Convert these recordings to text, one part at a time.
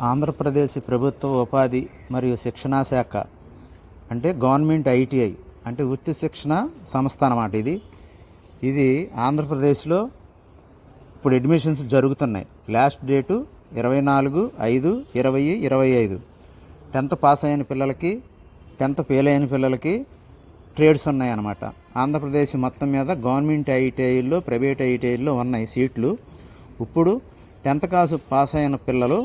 ఆంధ్రప్రదేశ్ ప్రభుత్వ ఉపాధి మరియు శిక్షణా శాఖ అంటే గవర్నమెంట్ ఐటీఐ అంటే వృత్తి శిక్షణ సంస్థ అన్నమాట. ఇది ఆంధ్రప్రదేశ్లో ఇప్పుడు అడ్మిషన్స్ జరుగుతున్నాయి. Last date 24/5/2025. 10th పాస్ అయిన పిల్లలకి, 10th ఫెయిల్ అయిన పిల్లలకి ట్రేడ్స్ ఉన్నాయన్నమాట. ఆంధ్రప్రదేశ్ మొత్తం మీద గవర్నమెంట్ ఐటీఐల్లో, ప్రైవేట్ ఐటీఐల్లో ఉన్నాయి సీట్లు. ఇప్పుడు 10th క్లాస్ పాస్ అయిన పిల్లలు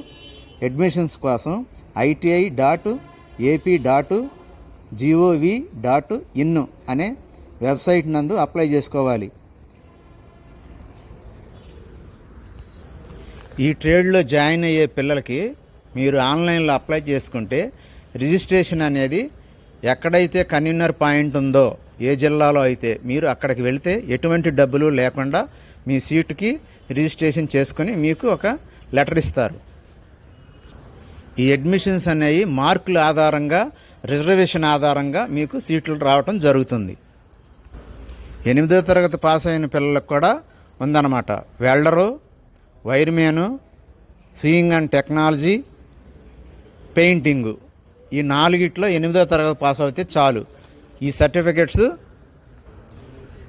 అడ్మిషన్స్ కోసం iti.ap.gov.in అనే వెబ్సైట్ నందు అప్లై చేసుకోవాలి. ఈ ట్రేడ్లో జాయిన్ అయ్యే పిల్లలకి మీరు ఆన్లైన్లో అప్లై చేసుకుంటే రిజిస్ట్రేషన్ అనేది ఎక్కడైతే కన్వీనర్ పాయింట్ ఉందో, ఏ జిల్లాలో అయితే మీరు అక్కడికి వెళితే ఎటువంటి డబ్బులు లేకుండా మీ సీటుకి రిజిస్ట్రేషన్ చేసుకొని మీకు ఒక లెటర్ ఇస్తారు. ఈ అడ్మిషన్స్ అనేవి మార్కుల ఆధారంగా, రిజర్వేషన్ ఆధారంగా మీకు సీట్లు రావటం జరుగుతుంది. 8వ తరగతి పాస్ అయిన పిల్లలకు కూడా ఉందన్నమాట. Welder, wireman, sewing and technology, painting, ఈ 4గిట్లో 8వ తరగతి పాస్ అయితే చాలు. ఈ సర్టిఫికెట్స్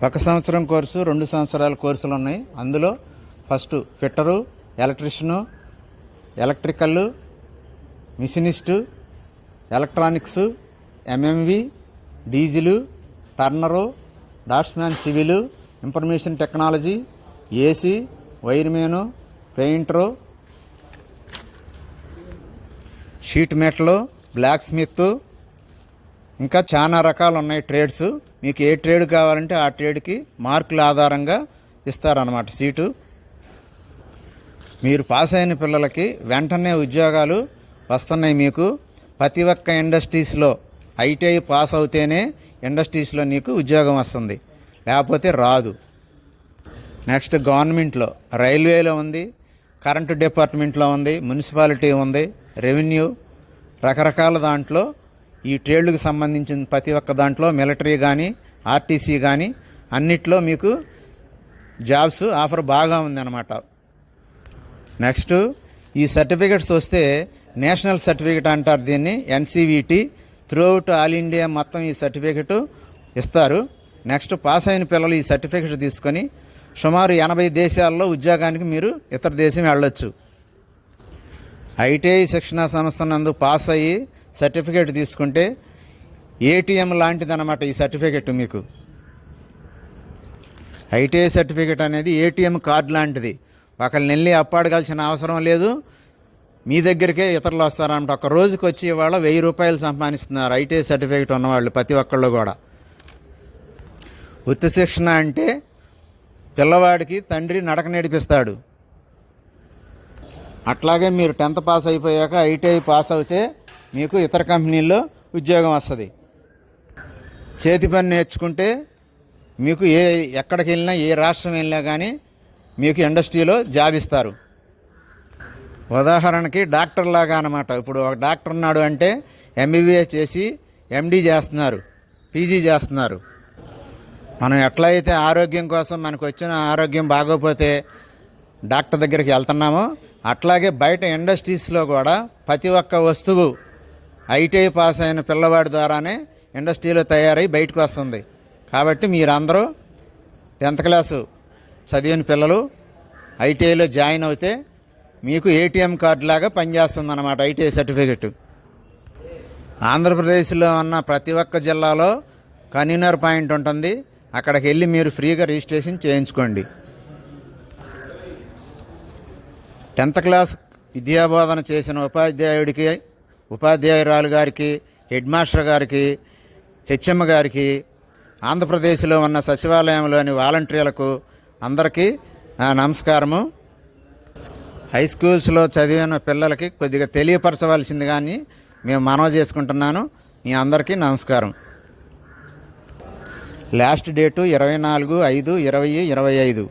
1 సంవత్సరం కోర్సు, 2 సంవత్సరాల కోర్సులు ఉన్నాయి. అందులో first fitter, electrician, electrical, machinist, electronics, MMV, diesel, turner, draughtsman civil, information technology, AC, wireman, painter, sheet metal, blacksmith, ఇంకా చాలా రకాలు ఉన్నాయి ట్రేడ్స్. మీకు ఏ ట్రేడ్ కావాలంటే ఆ ట్రేడ్కి మార్కుల ఆధారంగా ఇస్తారన్నమాట సీటు. మీరు పాస్ అయిన పిల్లలకి వెంటనే ఉద్యోగాలు వస్తున్నాయి. మీకు ప్రతి ఒక్క ఇండస్ట్రీస్లో ఐటీఐ పాస్ అవుతేనే ఇండస్ట్రీస్లో నీకు ఉద్యోగం వస్తుంది, లేకపోతే రాదు. నెక్స్ట్ గవర్నమెంట్లో రైల్వేలో ఉంది, కరెంటు డిపార్ట్మెంట్లో ఉంది, మున్సిపాలిటీ ఉంది, రెవెన్యూ, రకరకాల దాంట్లో ఈ ట్రేడ్లకు సంబంధించిన ప్రతి ఒక్క దాంట్లో, మిలిటరీ కానీ, ఆర్టీసీ కానీ అన్నిట్లో మీకు జాబ్స్ ఆఫర్ బాగా ఉందన్నమాట. నెక్స్ట్ ఈ సర్టిఫికెట్స్ వస్తే నేషనల్ సర్టిఫికెట్ అంటారు దీన్ని, ఎన్సీవీటీ. త్రూఅవుట్ ఆల్ ఇండియా మొత్తం ఈ సర్టిఫికెట్ ఇస్తారు. నెక్స్ట్ పాస్ అయిన పిల్లలు ఈ సర్టిఫికెట్ తీసుకొని సుమారు 80 దేశాల్లో ఉద్యోగానికి మీరు ఇతర దేశం వెళ్ళొచ్చు. ఐటీఐ శిక్షణా సంస్థ నందు పాస్ అయ్యి సర్టిఫికేట్ తీసుకుంటే ఏటీఎం లాంటిది అన్నమాట ఈ సర్టిఫికెట్. మీకు ఐటీఐ సర్టిఫికెట్ అనేది ఏటీఎం కార్డు లాంటిది. ఒకళ్ళని వెళ్ళి అప్పాడగాల్సిన అవసరం లేదు, మీ దగ్గరికే ఇతరులు వస్తారన్నమాట. ఒక రోజుకి వచ్చి ఇవాళ 1000 రూపాయలు సంపాదిస్తున్నారు ఐటీఐ సర్టిఫికెట్ ఉన్నవాళ్ళు ప్రతి ఒక్కళ్ళు కూడా. వృత్తి శిక్షణ అంటే పిల్లవాడికి తండ్రి నడక నేర్పిస్తాడు. అట్లాగే మీరు 10th పాస్ అయిపోయాక ఐటీఐ పాస్ అవుతే మీకు ఇతర కంపెనీల్లో ఉద్యోగం వస్తుంది. చేతి పని నేర్చుకుంటే మీకు ఎక్కడికి వెళ్ళినా, ఏ రాష్ట్రం వెళ్ళినా కానీ మీకు ఇండస్ట్రీలో జాబ్ ఇస్తారు. ఉదాహరణకి డాక్టర్ లాగా అన్నమాట. ఇప్పుడు ఒక డాక్టర్ ఉన్నాడు అంటే ఎంబీబీఎస్ చేసి ఎండీ చేస్తున్నారు, పీజీ చేస్తున్నారు. మనం ఎట్లా అయితే ఆరోగ్యం కోసం మనకు వచ్చిన ఆరోగ్యం బాగోపోతే డాక్టర్ దగ్గరికి వెళ్తున్నామో, అట్లాగే బయట ఇండస్ట్రీస్లో కూడా ప్రతి ఒక్క వస్తువు ఐటీఐ పాస్ అయిన పిల్లవాడి ద్వారానే ఇండస్ట్రీలో తయారై బయటకు వస్తుంది. కాబట్టి మీరందరూ 10th క్లాసు చదివిన పిల్లలు ఐటీఐలో జాయిన్ అవుతే మీకు ఏటీఎం కార్డు లాగా పనిచేస్తుంది అన్నమాట ఐటీఐ సర్టిఫికెట్. ఆంధ్రప్రదేశ్లో ఉన్న ప్రతి ఒక్క జిల్లాలో కన్వీనర్ పాయింట్ ఉంటుంది. అక్కడికి వెళ్ళి మీరు ఫ్రీగా రిజిస్ట్రేషన్ చేయించుకోండి. 10th క్లాస్ విద్యాబోధన చేసిన ఉపాధ్యాయుడికి, ఉపాధ్యాయురాలు గారికి, హెడ్ మాస్టర్ గారికి, హెచ్ఎం గారికి, ఆంధ్రప్రదేశ్లో ఉన్న సచివాలయంలోని వాలంటీర్లకు అందరికీ నమస్కారము. హై స్కూల్స్లో చదివిన పిల్లలకి కొద్దిగా తెలియపరచవలసింది కానీ మేము మనవి చేసుకుంటున్నాను. మీ అందరికీ నమస్కారం. Last date 24/5/2025.